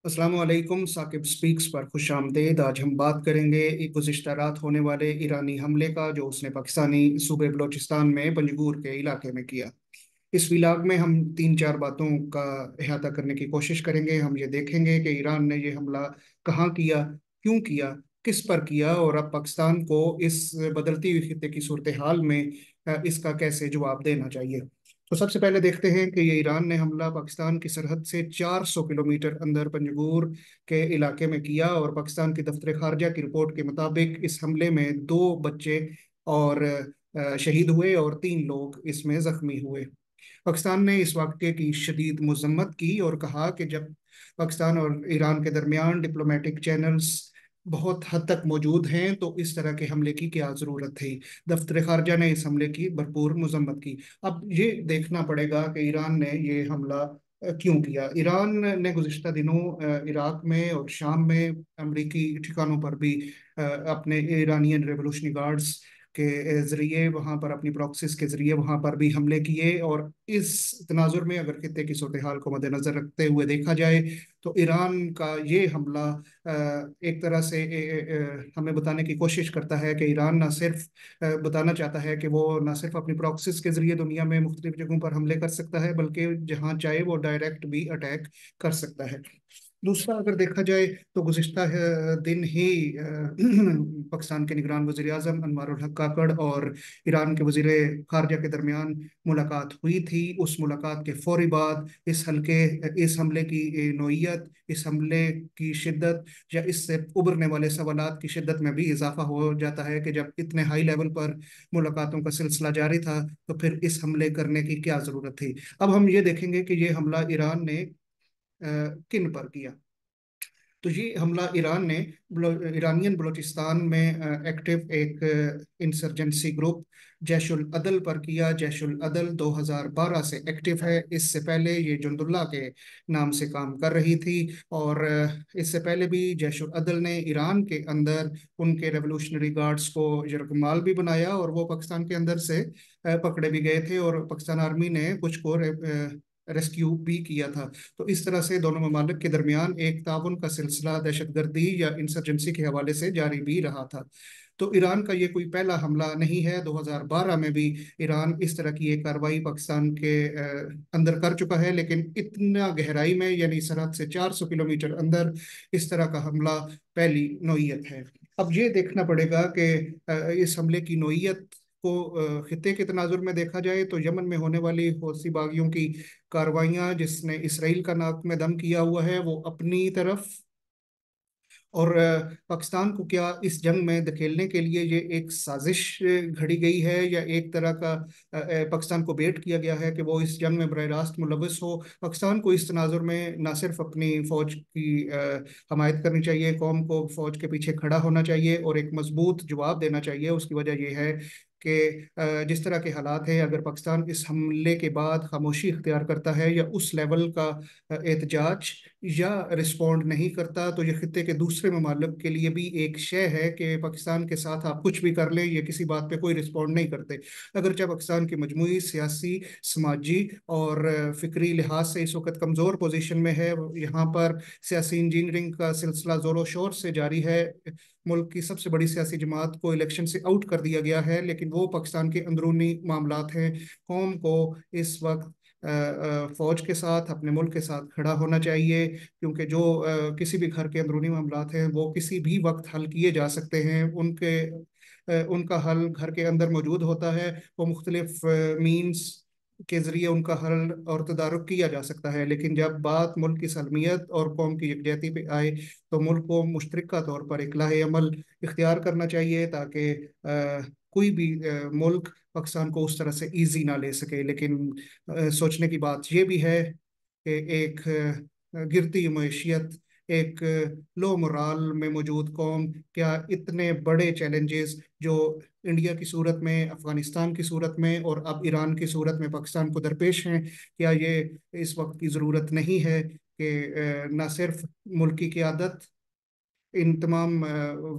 अस्सलाम वालेकुम। साकिब स्पीक्स पर खुश आमदेद। आज हम बात करेंगे एक गुज़िश्ता रात होने वाले ईरानी हमले का, जो उसने पाकिस्तानी सूबे बलूचिस्तान में पंजगूर के इलाके में किया। इस विलाग में हम तीन चार बातों का अहाता करने की कोशिश करेंगे। हम ये देखेंगे कि ईरान ने ये हमला कहाँ किया, क्यों किया, किस पर किया, और अब पाकिस्तान को इस बदलती हुई खित्ते की सूरत हाल में इसका कैसे जवाब देना चाहिए। तो सबसे पहले देखते हैं कि ये ईरान ने हमला पाकिस्तान की सरहद से 400 किलोमीटर अंदर पंजगूर के इलाके में किया, और पाकिस्तान की दफ्तर खारजा की रिपोर्ट के मुताबिक इस हमले में 2 बच्चे और शहीद हुए और 3 लोग इसमें जख्मी हुए। पाकिस्तान ने इस वाक़े की शदीद मजम्मत की और कहा कि जब पाकिस्तान और ईरान के दरमियान डिप्लोमेटिक चैनल्स बहुत हद तक मौजूद हैं, तो इस तरह के हमले की क्या ज़रूरत थी। दफ्तर खारजा ने इस हमले की भरपूर मजम्मत की। अब ये देखना पड़ेगा कि ईरान ने ये हमला क्यों किया। ईरान ने गुज़िश्ता दिनों इराक में और शाम में अमरीकी ठिकानों पर भी अपने ईरानियन रेवोल्यूशनरी गार्ड्स के जरिए वहाँ पर अपनी प्रॉक्सिस के जरिए वहाँ पर भी हमले किए। और इस तनाजुर में अगर खित्ते की सूरत हाल को मद्देनजर रखते हुए देखा जाए, तो ईरान का ये हमला एक तरह से हमें बताने की कोशिश करता है कि ईरान ना सिर्फ बताना चाहता है कि वो ना सिर्फ अपनी प्रॉक्सिस के जरिए दुनिया में मुख्तलिफ जगहों पर हमले कर सकता है, बल्कि जहाँ चाहे वो डायरेक्ट भी अटैक कर सकता है। दूसरा अगर देखा जाए, तो गुज़िश्ता दिन ही पाकिस्तान के निगरान वज़ीर आज़म अनवारुल हक काकड़ और ईरान के वज़ीर खारजा के दरमियान मुलाकात हुई थी। उस मुलाकात के फौरी बाद इस हमले की नौइयत, इस हमले की शिद्दत या इससे उभरने वाले सवालात की शिद्दत में भी इजाफा हो जाता है कि जब इतने हाई लेवल पर मुलाकातों का सिलसिला जारी था, तो फिर इस हमले करने की क्या ज़रूरत थी। अब हम ये देखेंगे कि ये हमला ईरान ने किन पर किया। तो ये हमला ईरान ने ईरानियन बलूचिस्तान में एक्टिव एक इंसर्जेंसी ग्रुप जैश उल अदल पर किया। जैश उल अदल 2012 से एक्टिव है। इससे पहले ये जुंदुल्ला के नाम से काम कर रही थी। और इससे पहले भी जैश उल अदल ने ईरान के अंदर उनके रेवोल्यूशनरी गार्ड्स को यरगमाल भी बनाया, और वो पाकिस्तान के अंदर से पकड़े भी गए थे, और पाकिस्तान आर्मी ने कुछ को रेस्क्यू भी किया था। तो इस तरह से दोनों ममालिक के दरमियान एक ताउन का सिलसिला दहशतगर्दी या इंसर्जेंसी के हवाले से जारी भी रहा था। तो ईरान का ये कोई पहला हमला नहीं है। 2012 में भी ईरान इस तरह की एक कार्रवाई पाकिस्तान के अंदर कर चुका है, लेकिन इतना गहराई में, यानी सरहद से 400 किलोमीटर अंदर इस तरह का हमला पहली नौइयत है। अब ये देखना पड़ेगा कि इस हमले की नौइयत को खित्ते के तनाजुर में देखा जाए, तो यमन में होने वाली हौसी बागियों की कार्रवाइयां जिसने इसराइल का नाक में दम किया हुआ है, वो अपनी तरफ, और पाकिस्तान को क्या इस जंग में धकेलने के लिए ये एक साजिश घड़ी गई है, या एक तरह का पाकिस्तान को बेट किया गया है कि वो इस जंग में बरह रास्त मुलविस हो। पाकिस्तान को इस तनाजुर में ना सिर्फ अपनी फौज की हमायत करनी चाहिए, कौम को फौज के पीछे खड़ा होना चाहिए और एक मजबूत जवाब देना चाहिए। उसकी वजह यह है कि जिस तरह के हालात हैं, अगर पाकिस्तान इस हमले के बाद खामोशी इख्तियार करता है या उस लेवल का एहतजाज या रिस्पॉन्ड नहीं करता, तो ये खत्े के दूसरे ममालिक के लिए भी एक शय है कि पाकिस्तान के साथ आप कुछ भी कर लें, ये किसी बात पे कोई रिस्पॉन्ड नहीं करते। अगरचे पाकिस्तान की मजमूई सियासी, समाजी और फिक्री लिहाज से इस वक्त कमज़ोर पोजीशन में है। यहाँ पर सियासी इंजीनियरिंग का सिलसिला ज़ोरों शोर से जारी है। मुल्क की सबसे बड़ी सियासी जमात को इलेक्शन से आउट कर दिया गया है, लेकिन वो पाकिस्तान के अंदरूनी मामलात हैं। कौम को इस वक्त फौज के साथ, अपने मुल्क के साथ खड़ा होना चाहिए, क्योंकि जो किसी भी घर के अंदरूनी मामलात हैं वो किसी भी वक्त हल किए जा सकते हैं। उनका हल घर के अंदर मौजूद होता है। वो मुख्तलिफ मीन्स के जरिए उनका हल और तदारुक किया जा सकता है, लेकिन जब बात मुल्क की सलमियत और कौम की यकजहती पे आए, तो मुल्क को मुश्तरका तौर पर इकलाह अमल इख्तियार करना चाहिए, ताकि कोई भी मुल्क पाकिस्तान को उस तरह से ईजी ना ले सके। लेकिन सोचने की बात यह भी है कि एक गिरती मैशियत, एक लो मोराल में मौजूद कौम क्या इतने बड़े चैलेंजेस जो इंडिया की सूरत में, अफगानिस्तान की सूरत में और अब ईरान की सूरत में पाकिस्तान को दरपेश हैं, क्या ये इस वक्त की ज़रूरत नहीं है कि न सिर्फ मुल्क की क़यादत ان تمام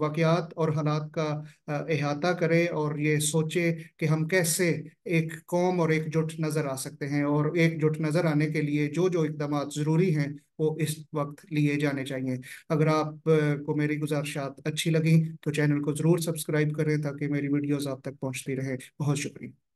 واقعات اور حالات کا احاطہ کرے اور یہ سوچے کہ ہم کیسے ایک قوم اور ایک جٹ نظر آ سکتے ہیں، اور ایک جٹ نظر آنے کے لیے جو جو اقدامات ضروری ہیں وہ اس وقت لیے جانے چاہیے۔ اگر آپ کو میری گزارشات اچھی لگیں تو چینل کو ضرور سبسکرائب کریں تاکہ میری ویڈیوز آپ تک پہنچتی رہے۔ بہت شکریہ۔